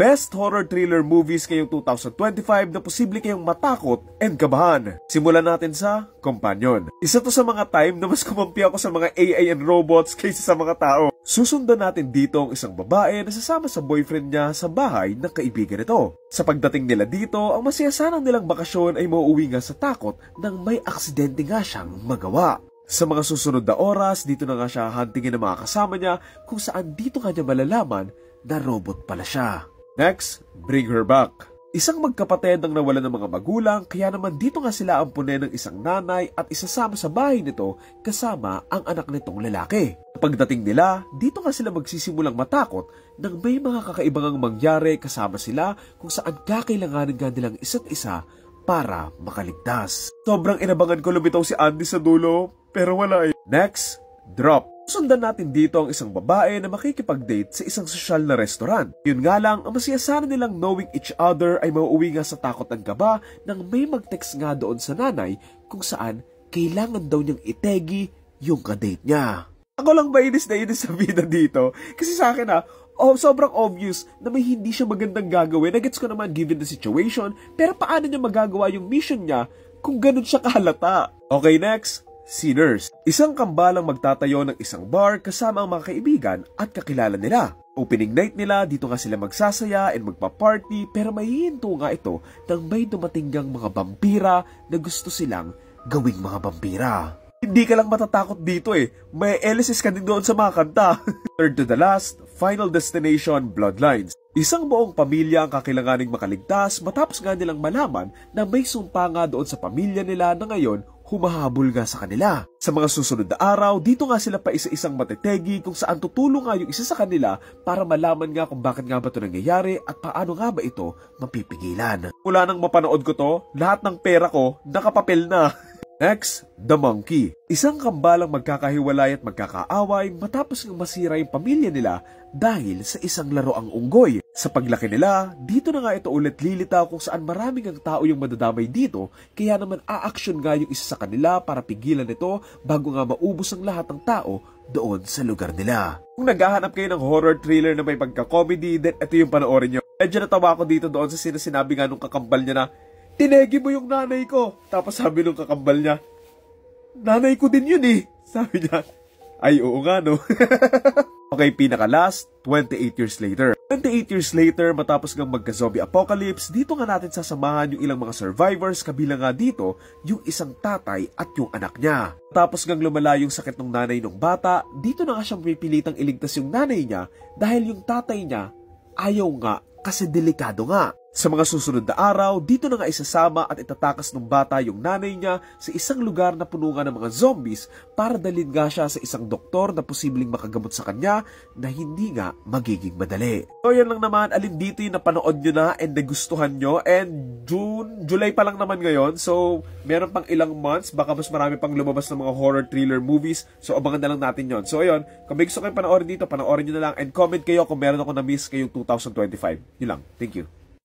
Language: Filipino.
best horror thriller movies ngayong 2025 na posible kayong matakot and kabahan. Simulan natin sa Companion. Isa to sa mga time na mas kumampi ako sa mga AI and robots kaysa sa mga tao. Susundan natin dito ang isang babae na sasama sa boyfriend niya sa bahay ng kaibigan nito. Sa pagdating nila dito, ang masaya sanang nilang bakasyon ay mauuwi nga sa takot nang may aksidente nga siyang magawa. Sa mga susunod na oras, dito na nga siya huntingin ng mga kasama niya kung saan dito nga niya malalaman na robot pala siya. Next, Bring Her Back. Isang magkapatid ang nawalan ng mga magulang, kaya naman dito nga sila ampunin ng isang nanay at isasama sa bahay nito kasama ang anak nitong lalaki. Pagdating nila, dito nga sila magsisimulang matakot nang may mga kakaibang mangyari kasama sila kung saan kakailanganin nga nilang isa't isa para makaligtas. Sobrang inabangan ko lumitaw si Andy sa dulo, pero wala eh. Next, Drop. Sundan natin dito ang isang babae na makikipag-date sa isang sosyal na restaurant. Yun nga lang, ang masaya sana nilang knowing each other ay mauuwi nga sa takot at kaba nang may mag-text nga doon sa nanay kung saan kailangan daw niyang itegi yung kadate niya. Ako lang ba inis na inis sa vida dito? Kasi sa akin sobrang obvious na may hindi siya magandang gagawin. Nagets ko naman given the situation, pero paano niya magagawa yung mission niya kung ganun siya kahalata? Okay, next. Sinners. Isang kambalang magtatayo ng isang bar kasama ang mga kaibigan at kakilala nila. Opening night nila, dito nga sila magsasaya and magpa-party, pero mahihinto nga ito nang may dumating ngang mga vampira na gusto silang gawing mga vampira. Hindi ka lang matatakot dito eh. May LSS ka din doon sa mga kanta. Third to the last, Final Destination, Bloodlines. Isang buong pamilya ang kakailanganing makaligtas matapos nga nilang malaman na may sumpa nga doon sa pamilya nila na ngayon humahabol nga sa kanila. Sa mga susunod na araw, dito nga sila pa isa-isang matetegi kung saan tutulong nga yung isa sa kanila para malaman nga kung bakit nga ba ito nangyayari at paano nga ba ito mapipigilan. Mula nang mapanood ko to, lahat ng pera ko nakapapel na. Next, The Monkey. Isang kambalang magkakahiwalay at magkakaaway matapos ng masira yung pamilya nila dahil sa isang laro ang unggoy. Sa paglaki nila, dito na nga ito ulit lilitaw kung saan maraming ang tao yung madadamay dito, kaya naman a-action nga yung isa sa kanila para pigilan ito bago nga maubos ang lahat ng tao doon sa lugar nila. Kung naghahanap kayo ng horror thriller na may pagka-comedy, then ito yung panoorin nyo. Medyo natawa ko dito doon sa sinabi nga nung kakambal niya na, tinegi mo yung nanay ko. Tapos sabi nung kakambal niya, nanay ko din yun eh. Sabi niya, ay oo nga no. Okay, pinaka-last, 28 years later. 28 years later, matapos ng magka-zombie apocalypse, dito nga natin sasamahan yung ilang mga survivors, kabilang nga dito, yung isang tatay at yung anak niya. Tapos ngang lumala yung sakit ng nanay ng bata, dito na nga siyang pipilitang iligtas yung nanay niya dahil yung tatay niya ayaw nga kasi delikado nga. Sa mga susunod na araw, dito na nga isasama at itatakas ng bata yung nanay niya sa isang lugar na puno nga ng mga zombies para dalhin nga siya sa isang doktor na posibleng makagamot sa kanya na hindi nga magiging madali. So yan lang naman, alin dito yung napanood nyo na and nagustuhan nyo, and July pa lang naman ngayon, so meron pang ilang months, baka mas marami pang lumabas ng mga horror thriller movies, so abangan na lang natin yon. So ayun, kung may gusto kayong panoorin dito, panoorin nyo na lang and comment kayo kung meron ako na-miss kayong 2025. Yun lang, thank you.